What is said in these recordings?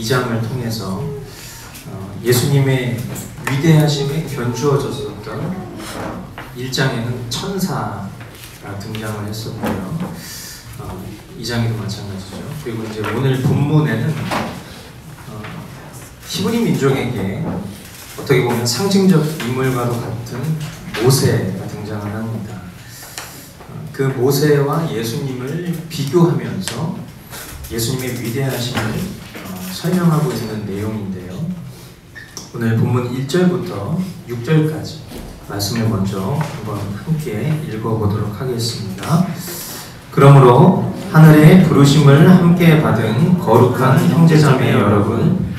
2장을 통해서 예수님의 위대하심이 견주어졌었던 1장에는 천사가 등장을 했었고요. 2장에도 마찬가지죠. 그리고 이제 오늘 본문에는 히브리 민족에게 어떻게 보면 상징적 인물과도 같은 모세가 등장을 합니다. 그 모세와 예수님을 비교하면서 예수님의 위대하심을 설명하고 있는 내용인데요. 오늘 본문 1절부터 6절까지 말씀을 먼저 한번 함께 읽어보도록 하겠습니다. 그러므로 하늘의 부르심을 함께 받은 거룩한 형제자매 여러분,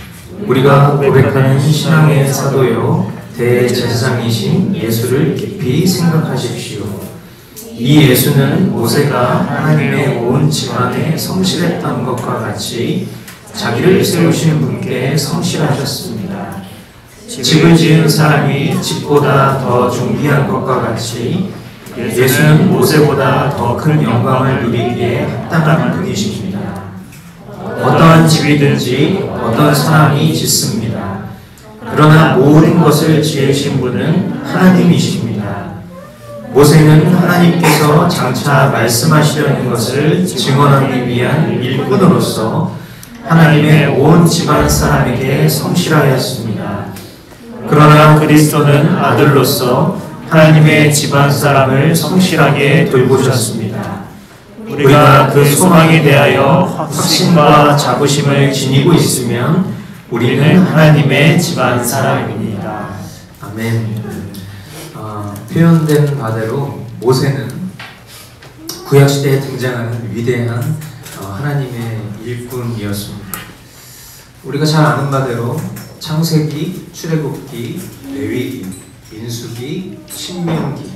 우리가 고백하는 신앙의 사도요 대제사장이신 예수를 깊이 생각하십시오. 이 예수는 모세가 하나님의 온 집안에 성실했던 것과 같이 자기를 세우신 분께 성실하셨습니다. 집을 지은 사람이 집보다 더 존귀한 것과 같이 예수는 모세보다 더 큰 영광을 누리기에 합당한 분이십니다. 어떠한 집이든지 어떤 사람이 짓습니다. 그러나 모든 것을 지으신 분은 하나님이십니다. 모세는 하나님께서 장차 말씀하시려는 것을 증언하기 위한 일꾼으로서 하나님의 온 집안 사람에게 성실하였습니다. 그러나 그리스도는 아들로서 하나님의 집안 사람을 성실하게 돌보셨습니다. 우리가 그 소망에 대하여 확신과 자부심을 지니고 있으면 우리는 하나님의 집안 사람입니다. 아멘. 표현된 바대로 모세는 구약시대에 등장하는 위대한 하나님의 일꾼이었습니다. 우리가 잘 아는 바대로 창세기, 출애굽기, 레위기, 민수기, 신명기,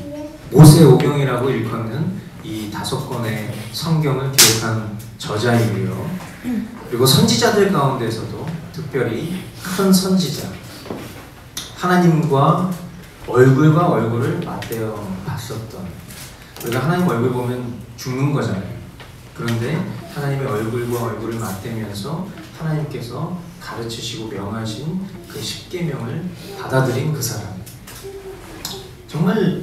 모세오경이라고 일컫는 이 5권의 성경을 기록한 저자이고요. 그리고 선지자들 가운데서도 특별히 큰 선지자, 하나님과 얼굴과 얼굴을 맞대어 봤었던, 우리가 하나님 얼굴 보면 죽는 거잖아요. 그런데 하나님의 얼굴과 얼굴을 맞대면서 하나님께서 가르치시고 명하신 그 십계명을 받아들인 그 사람, 정말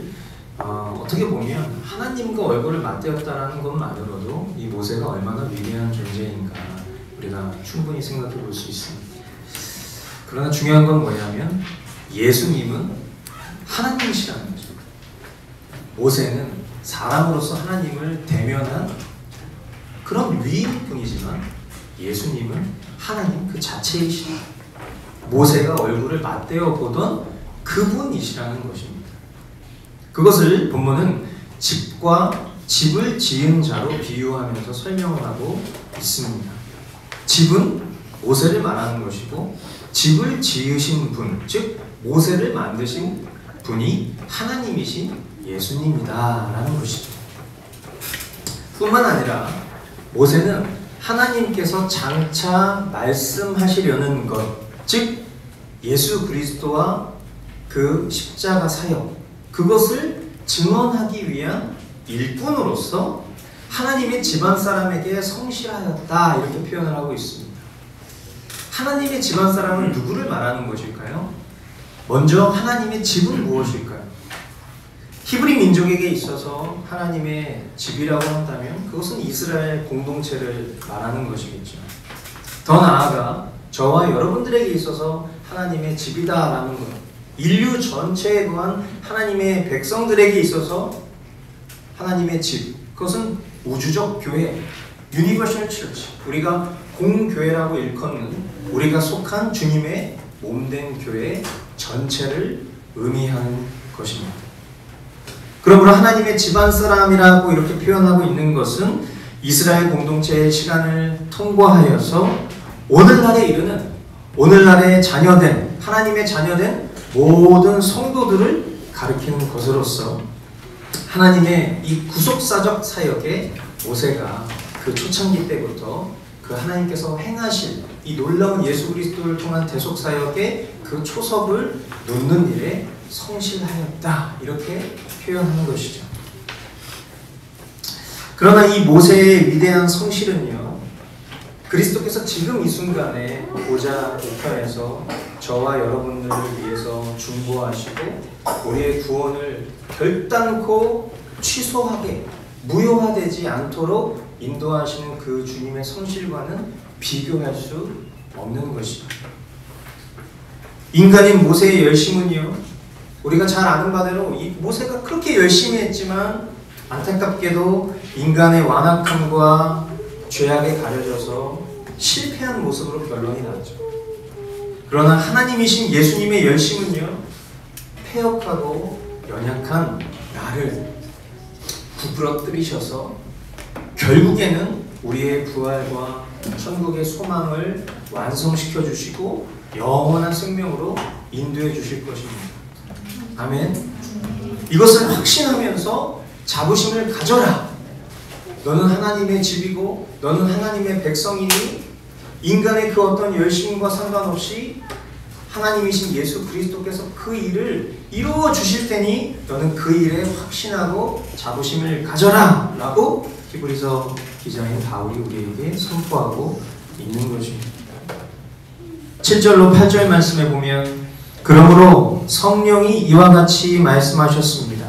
어떻게 보면 하나님과 얼굴을 맞대었다라는 것만으로도 이 모세가 얼마나 위대한 존재인가 우리가 충분히 생각해 볼 수 있습니다. 그러나 중요한 건 뭐냐면 예수님은 하나님이시라는 거죠. 모세는 사람으로서 하나님을 대면한 그런 위인 분이지만 예수님은 하나님 그 자체이시다. 모세가 얼굴을 맞대어 보던 그분이시라는 것입니다. 그것을 본문은 집을 지은 자로 비유하면서 설명을 하고 있습니다. 집은 모세를 말하는 것이고 집을 지으신 분, 즉 모세를 만드신 분이 하나님이신 예수님이다라는 것이죠. 뿐만 아니라 모세는 하나님께서 장차 말씀하시려는 것, 즉 예수 그리스도와 그 십자가 사역, 그것을 증언하기 위한 일꾼으로서 하나님의 집안 사람에게 성실하였다, 이렇게 표현을 하고 있습니다. 하나님의 집안 사람은 누구를 말하는 것일까요? 먼저 하나님의 집은 무엇일까요? 히브리 민족에게 있어서 하나님의 집이라고 한다면 그것은 이스라엘 공동체를 말하는 것이겠죠. 더 나아가 저와 여러분들에게 있어서 하나님의 집이다라는 것, 인류 전체에 관한 하나님의 백성들에게 있어서 하나님의 집, 그것은 우주적 교회, 유니버셜 처치, 우리가 공교회라고 일컫는 우리가 속한 주님의 몸된 교회 전체를 의미하는 것입니다. 그러므로 하나님의 집안 사람이라고 이렇게 표현하고 있는 것은 이스라엘 공동체의 시간을 통과하여서 오늘날에 이르는, 오늘날의 자녀된, 하나님의 자녀된 모든 성도들을 가리키는 것으로서 하나님의 이 구속사적 사역에 모세가 그 초창기 때부터 그 하나님께서 행하실 이 놀라운 예수 그리스도를 통한 대속사역의 그 초석을 놓는 일에 성실하였다, 이렇게 표현하는 것이죠. 그러나 이 모세의 위대한 성실은요, 그리스도께서 지금 이 순간에 보좌 우편에서 저와 여러분들을 위해서 중보하시고 우리의 구원을 결단코 취소하게 무효화되지 않도록 인도하시는 그 주님의 성실과는 비교할 수 없는 것입니다. 인간인 모세의 열심은요, 우리가 잘 아는 바대로 이 모세가 그렇게 열심히 했지만 안타깝게도 인간의 완악함과 죄악에 가려져서 실패한 모습으로 결론이 났죠. 그러나 하나님이신 예수님의 열심은요, 패역하고 연약한 나를 구부러뜨리셔서 결국에는 우리의 부활과 천국의 소망을 완성시켜 주시고 영원한 생명으로 인도해 주실 것입니다. 아멘. 이것을 확신하면서 자부심을 가져라. 너는 하나님의 집이고 너는 하나님의 백성이니 인간의 그 어떤 열심과 상관없이 하나님이신 예수 그리스도께서 그 일을 이루어 주실 테니 너는 그 일에 확신하고 자부심을 가져라 라고 히브리서 기자인 바울이 우리에게 선포하고 있는 것입니다. 7절로 8절 말씀에 보면 그러므로 성령이 이와 같이 말씀하셨습니다.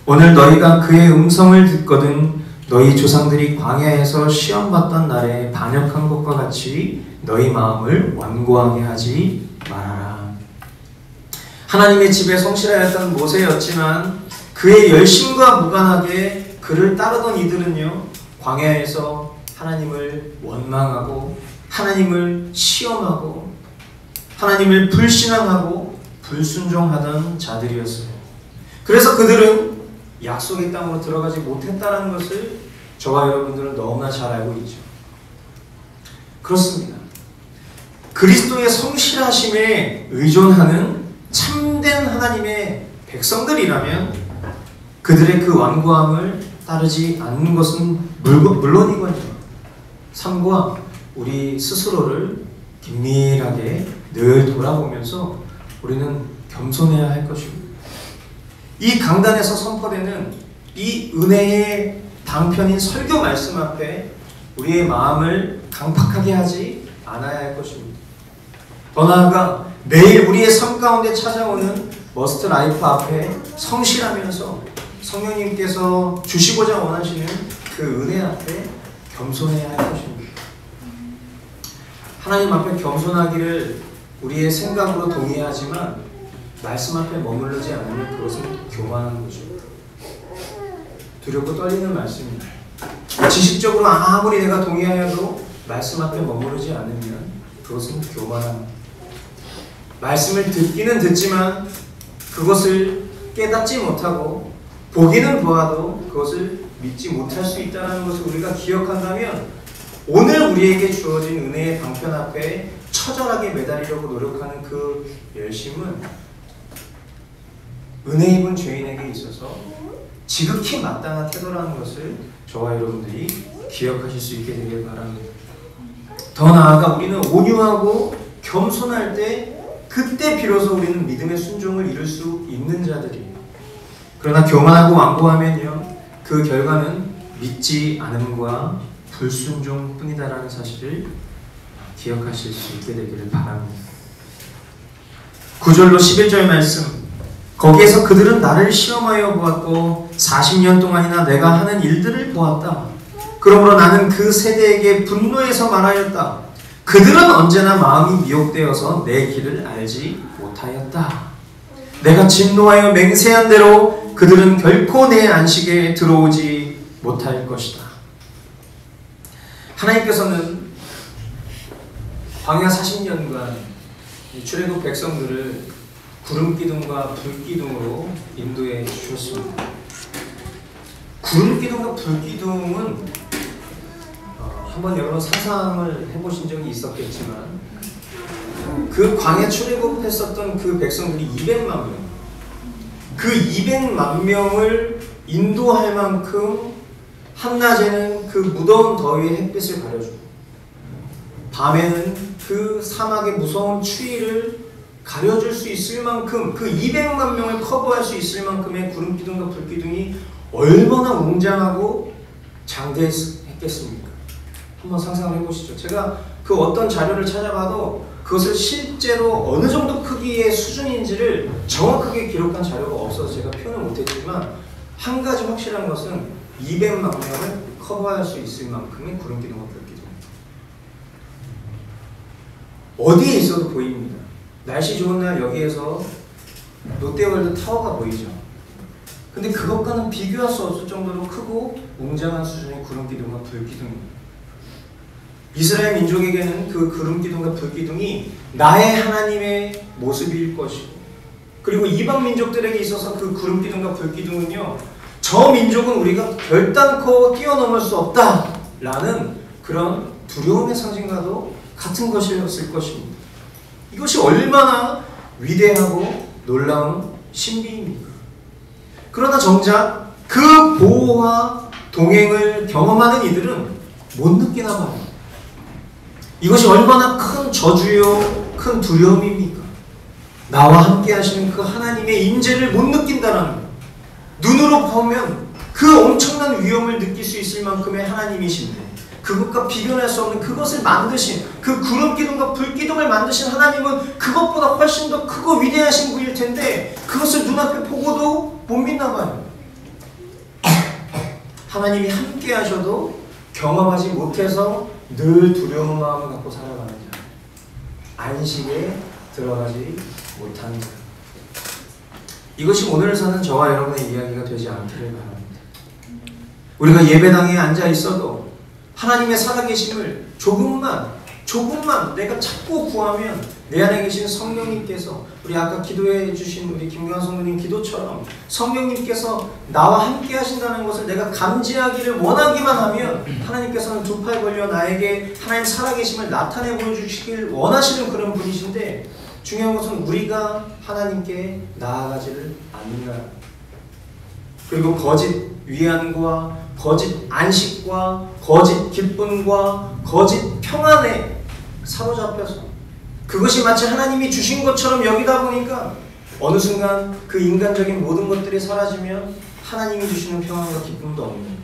오늘 너희가 그의 음성을 듣거든 너희 조상들이 광야에서 시험받던 날에 반역한 것과 같이 너희 마음을 완고하게 하지 말아라. 하나님의 집에 성실하였던 모세였지만 그의 열심과 무관하게 그를 따르던 이들은요, 광야에서 하나님을 원망하고 하나님을 시험하고 하나님을 불신앙하고 불순종하던 자들이었어요. 그래서 그들은 약속의 땅으로 들어가지 못했다는 것을 저와 여러분들은 너무나 잘 알고 있죠. 그렇습니다. 그리스도의 성실하심에 의존하는 참된 하나님의 백성들이라면 그들의 그 완고함을 따르지 않는 것은 물론이거든요. 삶과 우리 스스로를 긴밀하게 늘 돌아보면서 우리는 겸손해야 할 것입니다. 이 강단에서 선포되는 이 은혜의 방편인 설교 말씀 앞에 우리의 마음을 강팍하게 하지 않아야 할 것입니다. 더 나아가 매일 우리의 삶 가운데 찾아오는 머스트 라이프 앞에 성실하면서 성령님께서 주시고자 원하시는 그 은혜 앞에 겸손해야 할 것입니다. 하나님 앞에 겸손하기를 우리의 생각으로 동의하지만 말씀 앞에 머무르지 않으면 그것은 교만한 거죠. 두렵고 떨리는 말씀입니다. 지식적으로 아무리 내가 동의하여도 말씀 앞에 머무르지 않으면 그것은 교만한, 말씀을 듣기는 듣지만 그것을 깨닫지 못하고 보기는 보아도 그것을 믿지 못할 수 있다는 것을 우리가 기억한다면 오늘 우리에게 주어진 은혜의 방편 앞에 처절하게 매달리려고 노력하는 그 열심은 은혜 입은 죄인에게 있어서 지극히 마땅한 태도라는 것을 저와 여러분들이 기억하실 수 있게 되길 바랍니다. 더 나아가 우리는 온유하고 겸손할 때 그때 비로소 우리는 믿음의 순종을 이룰 수 있는 자들이에요. 그러나 교만하고 완고하면요, 그 결과는 믿지 않음과 불순종뿐이다라는 사실을 기억하실 수 있게 되기를 바랍니다. 9절로 11절 말씀, 거기에서 그들은 나를 시험하여 보았고 40년 동안이나 내가 하는 일들을 보았다. 그러므로 나는 그 세대에게 분노해서 말하였다. 그들은 언제나 마음이 미혹되어서 내 길을 알지 못하였다. 내가 진노하여 맹세한 대로 그들은 결코 내 안식에 들어오지 못할 것이다. 하나님께서는 광야 40년간 출애굽 백성들을 구름기둥과 불기둥으로 인도해 주셨습니다. 구름기둥과 불기둥은 한번 여러분 상상을 해보신 적이 있었겠지만 그 광야 출애굽했었던 그 백성들이 200만 명, 그 200만 명을 인도할 만큼 한낮에는 그 무더운 더위의 햇빛을 가려주고 밤에는 그 사막의 무서운 추위를 가려줄 수 있을 만큼, 그 200만 명을 커버할 수 있을 만큼의 구름기둥과 불기둥이 얼마나 웅장하고 장대했겠습니까? 한번 상상을 해보시죠. 제가 그 어떤 자료를 찾아봐도 그것을 실제로 어느 정도 크기의 수준인지를 정확하게 기록한 자료가 없어서 제가 표현을 못했지만, 한 가지 확실한 것은 200만 명을 커버할 수 있을 만큼의 구름기둥과 불기둥. 어디에 있어도 보입니다. 날씨 좋은 날 여기에서 롯데월드 타워가 보이죠. 근데 그것과는 비교할 수 없을 정도로 크고 웅장한 수준의 구름기둥과 불기둥입니다. 이스라엘 민족에게는 그 구름기둥과 불기둥이 나의 하나님의 모습일 것이고, 그리고 이방 민족들에게 있어서 그 구름기둥과 불기둥은요, 저 민족은 우리가 결단코 뛰어넘을 수 없다라는 그런 두려움의 상징과도 같은 것이었을 것입니다. 이것이 얼마나 위대하고 놀라운 신비입니까? 그러나 정작 그 보호와 동행을 경험하는 이들은 못 느끼나 봐요. 이것이 얼마나 큰 저주요, 큰 두려움입니까? 나와 함께 하시는 그 하나님의 임재를 못 느낀다는 것. 눈으로 보면 그 엄청난 위험을 느낄 수 있을 만큼의 하나님이신데, 그것과 비교할 수 없는 그것을 만드신, 그 구름기둥과 불기둥을 만드신 하나님은 그것보다 훨씬 더 크고 위대하신 분일 텐데, 그것을 눈앞에 보고도 못 믿나 봐요. 하나님이 함께 하셔도 경험하지 못해서 늘 두려운 마음을 갖고 살아가는 자, 안식에 들어가지 못하는 자. 이것이 오늘 사는 저와 여러분의 이야기가 되지 않기를 바랍니다. 우리가 예배당에 앉아 있어도 하나님의 살아계심을 조금만 내가 찾고 구하면 내 안에 계신 성령님께서, 우리 아까 기도해 주신 우리 김경환 성도님 기도처럼 성령님께서 나와 함께 하신다는 것을 내가 감지하기를 원하기만 하면, 하나님께서는 두 팔 벌려 나에게 하나님 살아계심을 나타내 보여주시길 원하시는 그런 분이신데, 중요한 것은 우리가 하나님께 나아가지를 않는다. 그리고 거짓 위안과 거짓 안식과 거짓 기쁨과 거짓 평안에 사로잡혀서 그것이 마치 하나님이 주신 것처럼 여기다 보니까 어느 순간 그 인간적인 모든 것들이 사라지면 하나님이 주시는 평안과 기쁨도 없는,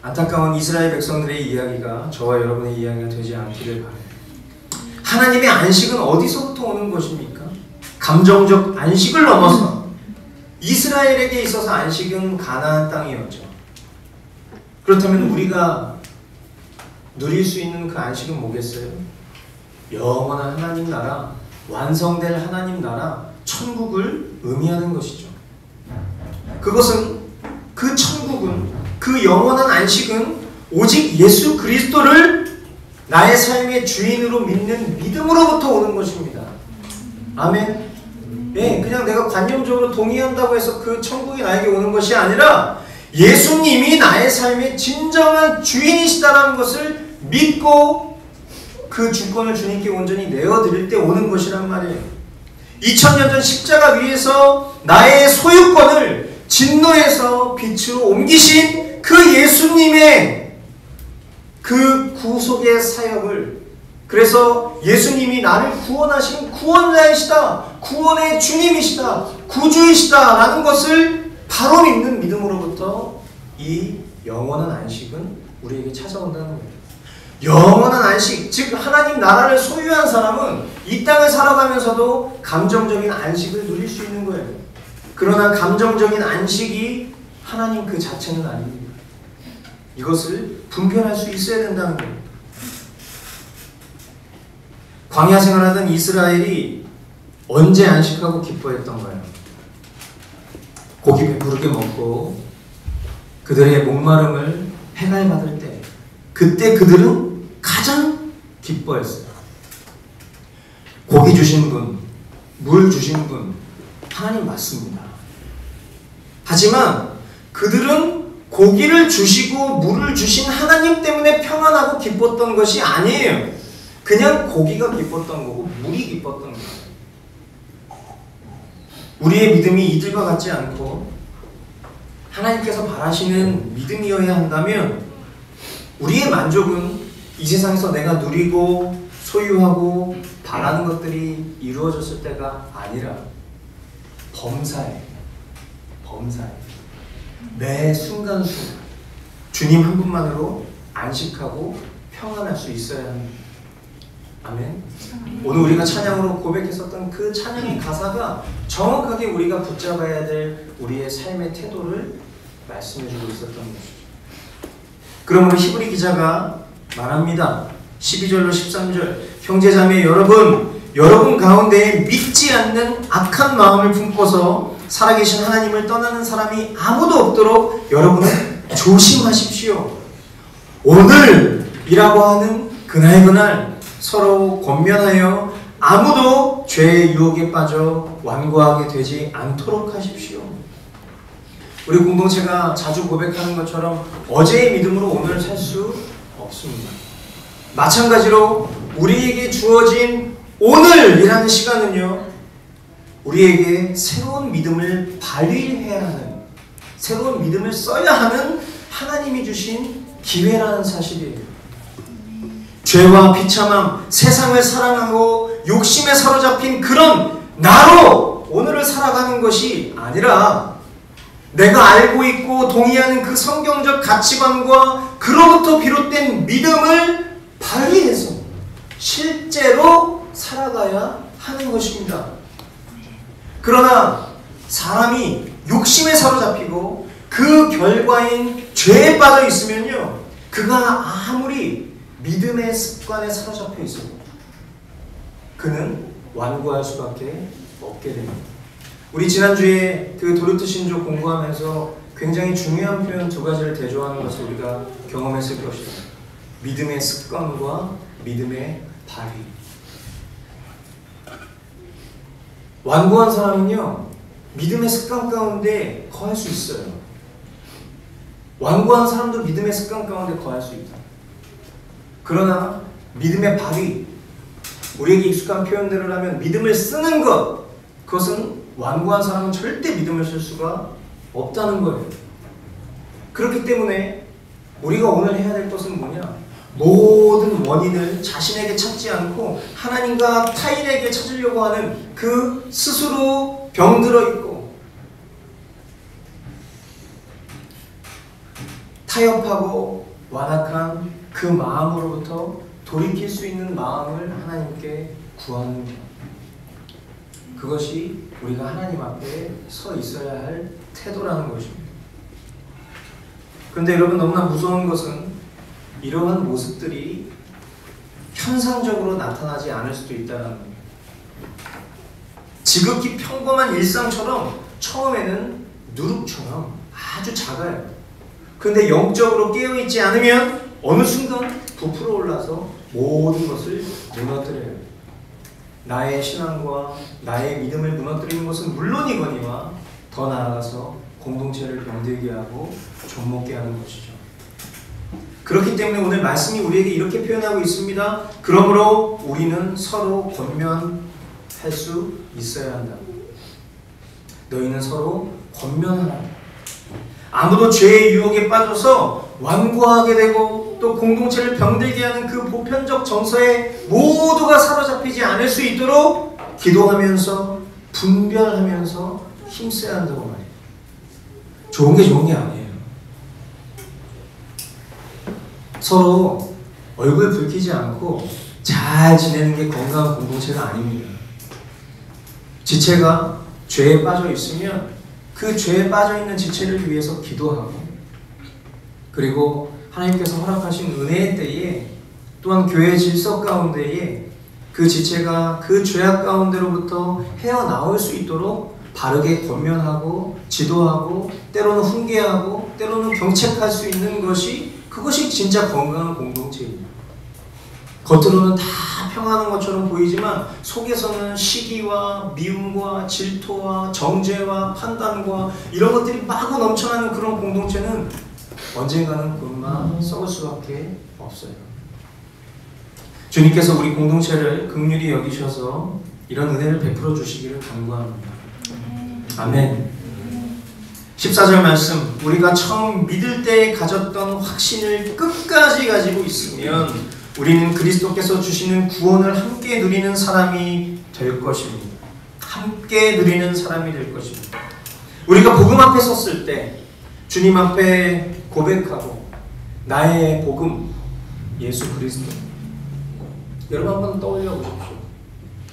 안타까운 이스라엘 백성들의 이야기가 저와 여러분의 이야기가 되지 않기를 바랍니다. 하나님의 안식은 어디서부터 오는 것입니까? 감정적 안식을 넘어서 이스라엘에게 있어서 안식은 가나안 땅이었죠. 그렇다면 우리가 누릴 수 있는 그 안식은 뭐겠어요? 영원한 하나님 나라, 완성될 하나님 나라, 천국을 의미하는 것이죠. 그것은, 그 천국은, 그 영원한 안식은 오직 예수 그리스도를 나의 삶의 주인으로 믿는 믿음으로부터 오는 것입니다. 아멘. 예, 그냥 내가 관념적으로 동의한다고 해서 그 천국이 나에게 오는 것이 아니라 예수님이 나의 삶의 진정한 주인이시다라는 것을 믿고 그 주권을 주님께 온전히 내어드릴 때 오는 것이란 말이에요. 2000년 전 십자가 위에서 나의 소유권을 진노에서 빛으로 옮기신 그 예수님의 그 구속의 사역을, 그래서 예수님이 나를 구원하신 구원자이시다, 구원의 주님이시다, 구주이시다 라는 것을 바로 믿는 믿음으로부터 이 영원한 안식은 우리에게 찾아온다는 거예요. 영원한 안식, 즉 하나님 나라를 소유한 사람은 이 땅을 살아가면서도 감정적인 안식을 누릴 수 있는 거예요. 그러나 감정적인 안식이 하나님 그 자체는 아닙니다. 이것을 분별할 수 있어야 된다는 거예요. 광야 생활하던 이스라엘이 언제 안식하고 기뻐했던가요? 고기 배부르게 먹고 그들의 목마름을 해갈받을 때, 그때 그들은 가장 기뻐했어요. 고기 주신 분, 물 주신 분 하나님 맞습니다. 하지만 그들은 고기를 주시고 물을 주신 하나님 때문에 평안하고 기뻤던 것이 아니에요. 그냥 고기가 기뻤던 거고 물이 기뻤던 거예요. 우리의 믿음이 이들과 같지 않고 하나님께서 바라시는 믿음이어야 한다면, 우리의 만족은 이 세상에서 내가 누리고 소유하고 바라는 것들이 이루어졌을 때가 아니라 범사에 매 순간순간 주님 한 분만으로 안식하고 평안할 수 있어야 합니다. 아멘. 오늘 우리가 찬양으로 고백했었던 그 찬양의 가사가 정확하게 우리가 붙잡아야 될 우리의 삶의 태도를 말씀해주고 있었던 것이죠. 그러므로 히브리 기자가 말합니다. 12절로 13절, 형제자매 여러분 가운데에 믿지 않는 악한 마음을 품고서 살아계신 하나님을 떠나는 사람이 아무도 없도록 여러분은 조심하십시오. 오늘이라고 하는 그날 서로 권면하여 아무도 죄의 유혹에 빠져 완고하게 되지 않도록 하십시오. 우리 공동체가 자주 고백하는 것처럼 어제의 믿음으로 오늘 살 수 없습니다. 마찬가지로 우리에게 주어진 오늘이라는 시간은요, 우리에게 새로운 믿음을 발휘해야 하는, 새로운 믿음을 써야 하는 하나님이 주신 기회라는 사실이에요. 죄와 비참함, 세상을 사랑하고 욕심에 사로잡힌 그런 나로 오늘을 살아가는 것이 아니라 내가 알고 있고 동의하는 그 성경적 가치관과 그로부터 비롯된 믿음을 발휘해서 실제로 살아가야 하는 것입니다. 그러나 사람이 욕심에 사로잡히고 그 결과인 죄에 빠져 있으면요, 그가 아무리 믿음의 습관에 사로잡혀 있어도 그는 완고할 수밖에 없게 됩니다. 우리 지난주에 그 도르트 신조 공부하면서 굉장히 중요한 표현 두 가지를 대조하는 것을 우리가 경험했을 것이다. 믿음의 습관과 믿음의 발휘. 완고한 사람은요, 믿음의 습관 가운데 거할 수 있어요. 완고한 사람도 믿음의 습관 가운데 거할 수 있다. 그러나 믿음의 발휘, 우리에게 익숙한 표현들을 하면 믿음을 쓰는 것, 그것은 완고한 사람은 절대 믿음을 쓸 수가 없다는 거예요. 그렇기 때문에 우리가 오늘 해야 될 것은 뭐냐? 모든 원인을 자신에게 찾지 않고 하나님과 타인에게 찾으려고 하는 그 스스로 병들어 있고 타협하고 완악한 그 마음으로부터 돌이킬 수 있는 마음을 하나님께 구하는 것, 그것이 우리가 하나님 앞에 서 있어야 할 태도라는 것입니다. 그런데 여러분, 너무나 무서운 것은 이러한 모습들이 현상적으로 나타나지 않을 수도 있다는 겁니다. 지극히 평범한 일상처럼 처음에는 누룩처럼 아주 작아요. 그런데 영적으로 깨어있지 않으면 어느 순간 부풀어 올라서 모든 것을 무너뜨려요. 나의 신앙과 나의 믿음을 무너뜨리는 것은 물론이거니와 더 나아가서 공동체를 병들게 하고 좀먹게 하는 것이죠. 그렇기 때문에 오늘 말씀이 우리에게 이렇게 표현하고 있습니다. 그러므로 우리는 서로 권면할 수 있어야 한다. 너희는 서로 권면하라. 아무도 죄의 유혹에 빠져서 완고하게 되고 또 공동체를 병들게 하는 그 보편적 정서에 모두가 사로잡히지 않을 수 있도록 기도하면서 분별하면서 힘써야 한다고 말해요. 좋은 게 아니에요. 서로 얼굴 붉히지 않고 잘 지내는 게 건강한 공동체가 아닙니다. 지체가 죄에 빠져 있으면 그 죄에 빠져 있는 지체를 위해서 기도하고, 그리고 하나님께서 허락하신 은혜의 때에 또한 교회의 질서 가운데에 그 지체가 그 죄악 가운데로부터 헤어나올 수 있도록 바르게 권면하고 지도하고 때로는 훈계하고 때로는 경책할 수 있는 것이, 그것이 진짜 건강한 공동체입니다. 겉으로는 다 평안한 것처럼 보이지만 속에서는 시기와 미움과 질투와 정죄와 판단과 이런 것들이 마구 넘쳐나는 그런 공동체는 언젠가는 굶마 썩을 수밖에 없어요. 주님께서 우리 공동체를 긍휼히 여기셔서 이런 은혜를 베풀어 주시기를 간구합니다. 아멘. 14절 말씀, 우리가 처음 믿을 때 가졌던 확신을 끝까지 가지고 있으면 우리는 그리스도께서 주시는 구원을 함께 누리는 사람이 될 것입니다. 함께 누리는 사람이 될 것입니다. 우리가 복음 앞에 섰을 때 주님 앞에 고백하고 나의 복음 예수 그리스도. 여러분 한번 떠올려 보십시오.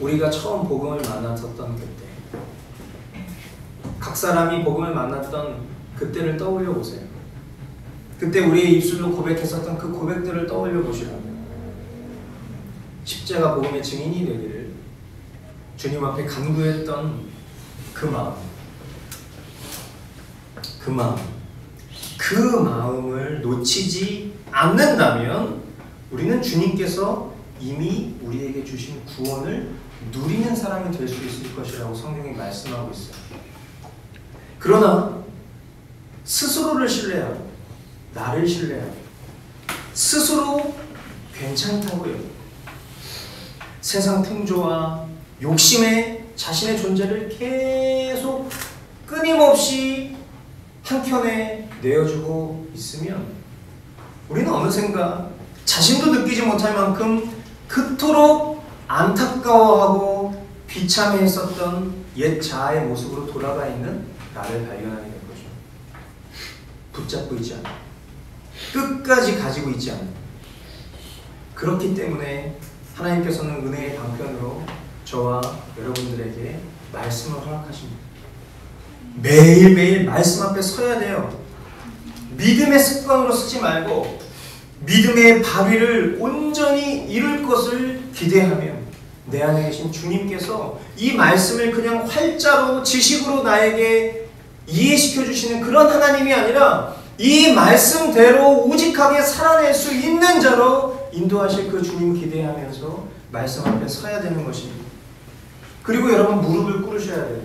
우리가 처음 복음을 만났었던 그때, 각 사람이 복음을 만났던 그때를 떠올려 보세요. 그때 우리의 입술로 고백했었던 그 고백들을 떠올려 보시라고요. 십자가 복음의 증인이 되기를 주님 앞에 간구했던 그 마음을 놓치지 않는다면 우리는 주님께서 이미 우리에게 주신 구원을 누리는 사람이 될 수 있을 것이라고 성경이 말씀하고 있어요. 그러나 스스로를 신뢰하고 나를 신뢰하고 스스로 괜찮다고요. 세상 풍조와 욕심에 자신의 존재를 계속 끊임없이 한켠에 내어주고 있으면 우리는 어느샌가 자신도 느끼지 못할 만큼 그토록 안타까워하고 비참해했었던 옛 자아의 모습으로 돌아가 있는 나를 발견하게 될 거죠. 붙잡고 있지 않아. 끝까지 가지고 있지 않아. 그렇기 때문에 하나님께서는 은혜의 방편으로 저와 여러분들에게 말씀을 허락하십니다. 매일매일 말씀 앞에 서야 돼요. 믿음의 습관으로 쓰지 말고 믿음의 바위를 온전히 이룰 것을 기대하며 내 안에 계신 주님께서 이 말씀을 그냥 활자로 지식으로 나에게 이해시켜 주시는 그런 하나님이 아니라 이 말씀대로 우직하게 살아낼 수 있는 자로 인도하실 그 주님 기대하면서 말씀 앞에 서야 되는 것입니다. 그리고 여러분 무릎을 꿇으셔야 돼요.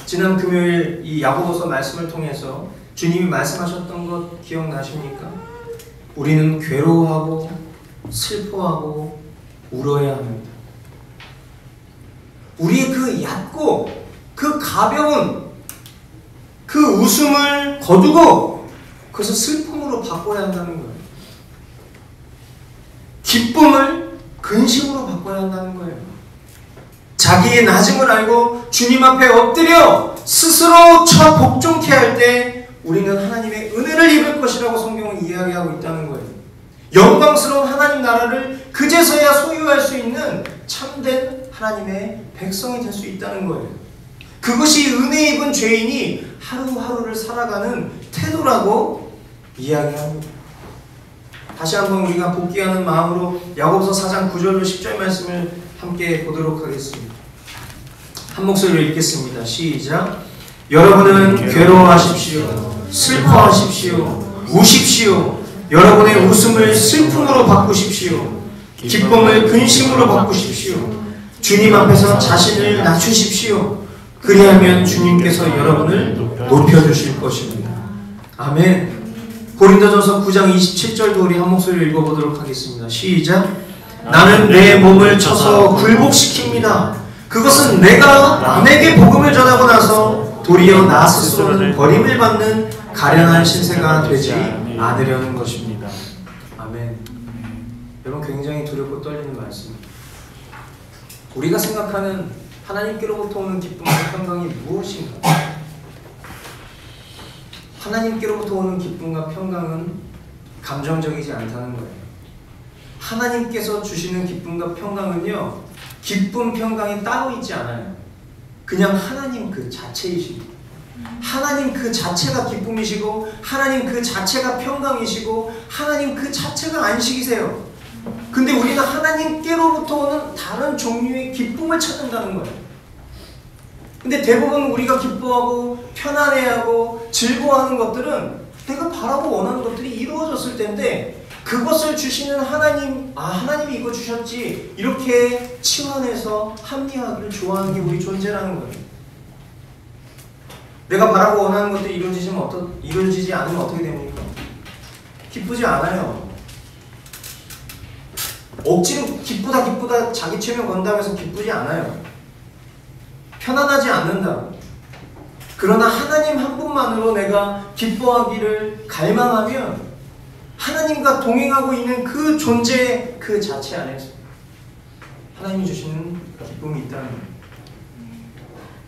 지난 금요일 이 야고보서 말씀을 통해서 주님이 말씀하셨던 것 기억나십니까? 우리는 괴로워하고 슬퍼하고 울어야 합니다. 우리의 그 얕고 그 가벼운 그 웃음을 거두고 그것을 슬픔으로 바꿔야 한다는 거예요. 기쁨을 근심으로 바꿔야 한다는 거예요. 자기의 낮음을 알고 주님 앞에 엎드려 스스로 저 복종케 할 때 우리는 하나님의 은혜를 입을 것이라고 성경은 이야기하고 있다는 거예요. 영광스러운 하나님 나라를 그제서야 소유할 수 있는 참된 하나님의 백성이 될 수 있다는 거예요. 그것이 은혜 입은 죄인이 하루하루를 살아가는 태도라고 이야기합니다. 다시 한번 우리가 복귀하는 마음으로 야고보서 4장 9절로 10절 말씀을 함께 보도록 하겠습니다. 한 목소리로 읽겠습니다. 시작. 여러분은 괴로워하십시오. 슬퍼하십시오. 우십시오. 여러분의 웃음을 슬픔으로 바꾸십시오. 기쁨을 근심으로 바꾸십시오. 주님 앞에서 자신을 낮추십시오. 그리하면 주님께서 여러분을 높여주실 것입니다. 아멘. 고린도전서 9장 27절도 우리 한 목소리로 읽어보도록 하겠습니다. 시작. 나는 내 몸을 쳐서 굴복시킵니다. 그것은 내가 남에게 복음을 전하고 나서 도리어 나 스스로는 버림을 받는 가련한 신세가 되지 않으려는 것입니다. 아멘. 여러분 굉장히 두렵고 떨리는 말씀입니다. 우리가 생각하는 하나님께로부터 오는 기쁨과 평강이 무엇인가? 하나님께로부터 오는 기쁨과 평강은 감정적이지 않다는 거예요. 하나님께서 주시는 기쁨과 평강은요, 기쁨, 평강이 따로 있지 않아요. 그냥 하나님 그 자체이십니다. 하나님 그 자체가 기쁨이시고 하나님 그 자체가 평강이시고 하나님 그 자체가 안식이세요. 근데 우리는 하나님께로부터 오는 다른 종류의 기쁨을 찾는다는 거예요. 근데 대부분 우리가 기뻐하고 편안해하고 즐거워하는 것들은 내가 바라고 원하는 것들이 이루어졌을 텐데 그것을 주시는 하나님, 하나님이 이거 주셨지 이렇게 치환해서 합리화하기를 좋아하는 게 우리 존재라는 거예요. 내가 바라고 원하는 것들이 이루어지지 않으면 어떻게 됩니까? 기쁘지 않아요. 억지로 기쁘다 자기 최면 건다고 해서 기쁘지 않아요. 편안하지 않는다. 그러나 하나님 한 분만으로 내가 기뻐하기를 갈망하면 하나님과 동행하고 있는 그 존재 그 자체 안에서 하나님이 주시는 기쁨이 있다는 거예요.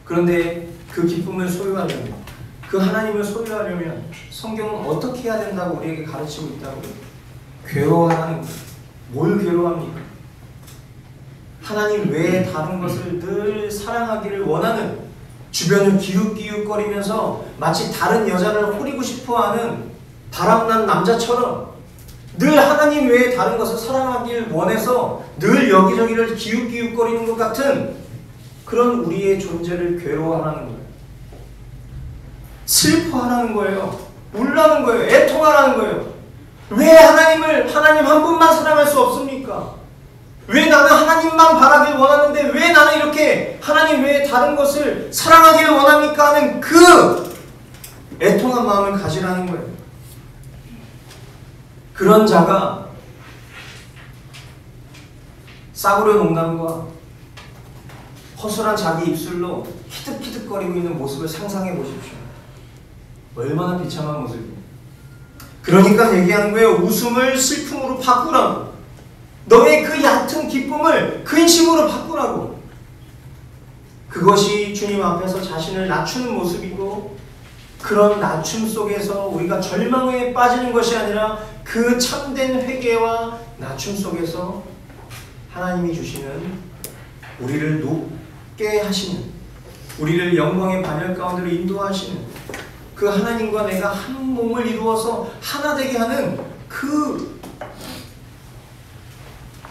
그런데 그 기쁨을 소유하려면 그 하나님을 소유하려면 성경은 어떻게 해야 된다고 우리에게 가르치고 있다고요? 괴로워하는 거예요. 뭘 괴로워합니까? 하나님 외에 다른 것을 늘 사랑하기를 원하는, 주변을 기웃기웃거리면서 마치 다른 여자를 호리고 싶어하는 바람난 남자처럼 늘 하나님 외에 다른 것을 사랑하길 원해서 늘 여기저기를 기웃기웃거리는 것 같은 그런 우리의 존재를 괴로워하는 거예요. 슬퍼하라는 거예요. 울라는 거예요. 애통하라는 거예요. 왜 하나님 한 분만 사랑할 수 없습니까? 왜 나는 하나님만 바라길 원하는데 왜 나는 이렇게 하나님 외에 다른 것을 사랑하기를 원합니까? 하는 그 애통한 마음을 가지라는 거예요. 그런 자가 싸구려 농담과 허술한 자기 입술로 히득히득거리고 있는 모습을 상상해 보십시오. 얼마나 비참한 모습이에요. 그러니까 얘기하는 거예요. 웃음을 슬픔으로 바꾸라고. 너의 그 얕은 기쁨을 근심으로 바꾸라고. 그것이 주님 앞에서 자신을 낮추는 모습이고, 그런 낮춤 속에서 우리가 절망에 빠지는 것이 아니라 그 참된 회개와 낮춤 속에서 하나님이 주시는, 우리를 높게 하시는, 우리를 영광의 반열 가운데로 인도하시는 그 하나님과 내가 한 몸을 이루어서 하나 되게 하는 그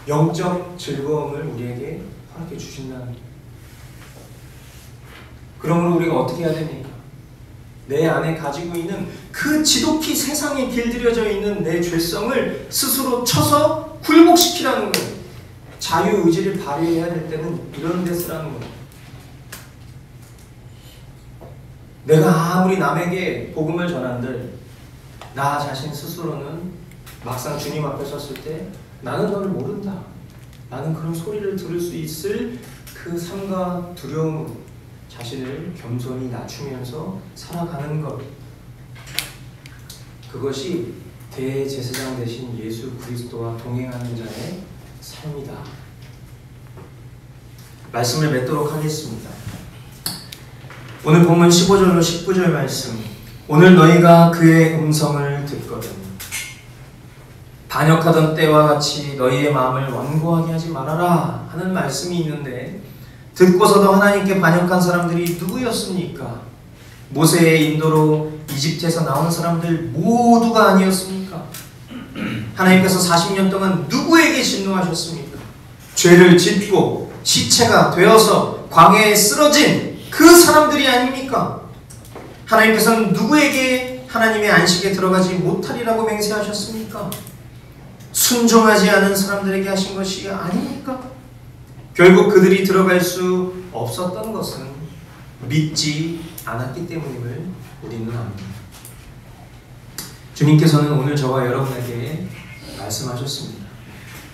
영적 즐거움을 우리에게 허락해 주신다는 거예요. 그러므로 우리가 어떻게 해야 됩니까? 내 안에 가지고 있는 그 지독히 세상에 길들여져 있는 내 죄성을 스스로 쳐서 굴복시키라는 거예요. 자유의지를 발휘해야 될 때는 이런 데 쓰라는 거예요. 내가 아무리 남에게 복음을 전한들 나 자신 스스로는 막상 주님 앞에 섰을 때 나는 너를 모른다. 나는 그런 소리를 들을 수 있을 그 삶과 두려움으로 자신을 겸손히 낮추면서 살아가는 것. 그것이 대제사장 되신 예수 그리스도와 동행하는 자의 삶이다. 말씀을 맺도록 하겠습니다. 오늘 본문 15절로 19절 말씀. 오늘 너희가 그의 음성을 듣거든 반역하던 때와 같이 너희의 마음을 완고하게 하지 말아라 하는 말씀이 있는데, 듣고서도 하나님께 반역한 사람들이 누구였습니까? 모세의 인도로 이집트에서 나온 사람들 모두가 아니었습니까? 하나님께서 40년 동안 누구에게 진노하셨습니까? 죄를 짓고 시체가 되어서 광야에 쓰러진 그 사람들이 아닙니까? 하나님께서는 누구에게 하나님의 안식에 들어가지 못하리라고 맹세하셨습니까? 순종하지 않은 사람들에게 하신 것이 아닙니까? 결국 그들이 들어갈 수 없었던 것은 믿지 않았기 때문임을 우리는 압니다. 주님께서는 오늘 저와 여러분에게 말씀하셨습니다.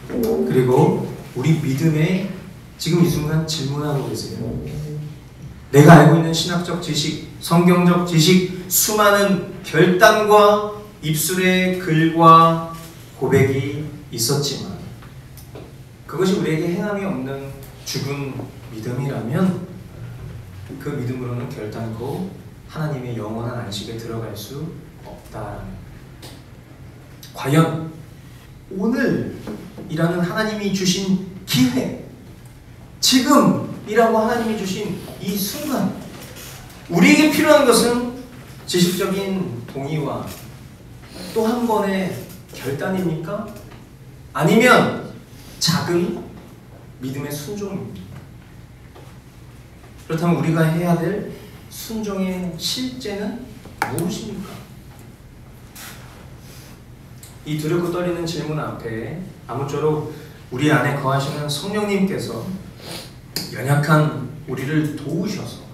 그리고 우리 믿음에 지금 이 순간 질문하고 계세요. 내가 알고 있는 신학적 지식, 성경적 지식, 수많은 결단과 입술의 글과 고백이 있었지만 그것이 우리에게 행함이 없는 죽은 믿음이라면 그 믿음으로는 결단코 하나님의 영원한 안식에 들어갈 수 없다. 과연 오늘이라는 하나님이 주신 기회, 지금이라고 하나님이 주신 이 순간, 우리에게 필요한 것은 지식적인 동의와 또 한 번의 결단입니까? 아니면 작은 믿음의 순종입니까? 그렇다면 우리가 해야 될 순종의 실제는 무엇입니까? 이 두렵고 떨리는 질문 앞에 아무쪼록 우리 안에 거하시는 성령님께서 연약한 우리를 도우셔서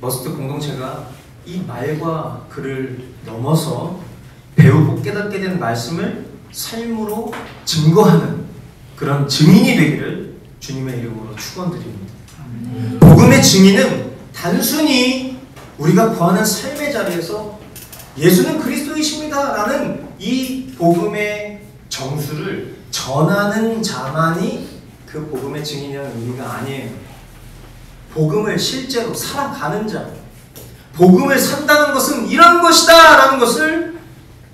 머스트 공동체가 이 말과 글을 넘어서 배우고 깨닫게 된 말씀을 삶으로 증거하는 그런 증인이 되기를 주님의 이름으로 축원드립니다. 복음의 증인은 단순히 우리가 거하는 삶의 자리에서 예수는 그리스도이십니다 라는 이 복음의 정수를 전하는 자만이 그 복음의 증인이라는 의미가 아니에요. 복음을 실제로 살아가는 자, 복음을 산다는 것은 이런 것이다 라는 것을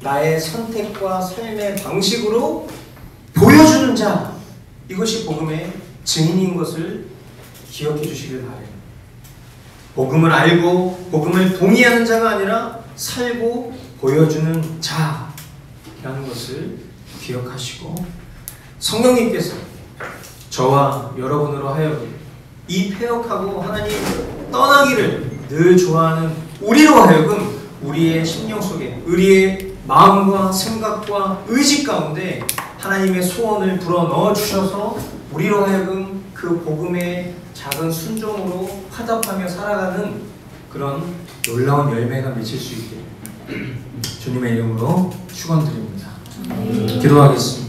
나의 선택과 삶의 방식으로 보여주는 자, 이것이 복음의 증인인 것을 기억해 주시길 바래요. 복음을 알고 복음을 동의하는 자가 아니라 살고 보여주는 자라는 것을 기억하시고, 성령님께서 저와 여러분으로 하여금 이 패역하고 하나님 떠나기를 늘 좋아하는 우리로 하여금 우리의 심령 속에, 우리의 마음과 생각과 의지 가운데 하나님의 소원을 불어넣어 주셔서 우리로 하여금 그 복음의 작은 순종으로 화답하며 살아가는 그런 놀라운 열매가 맺힐 수 있게 주님의 이름으로 축원드립니다. 기도하겠습니다.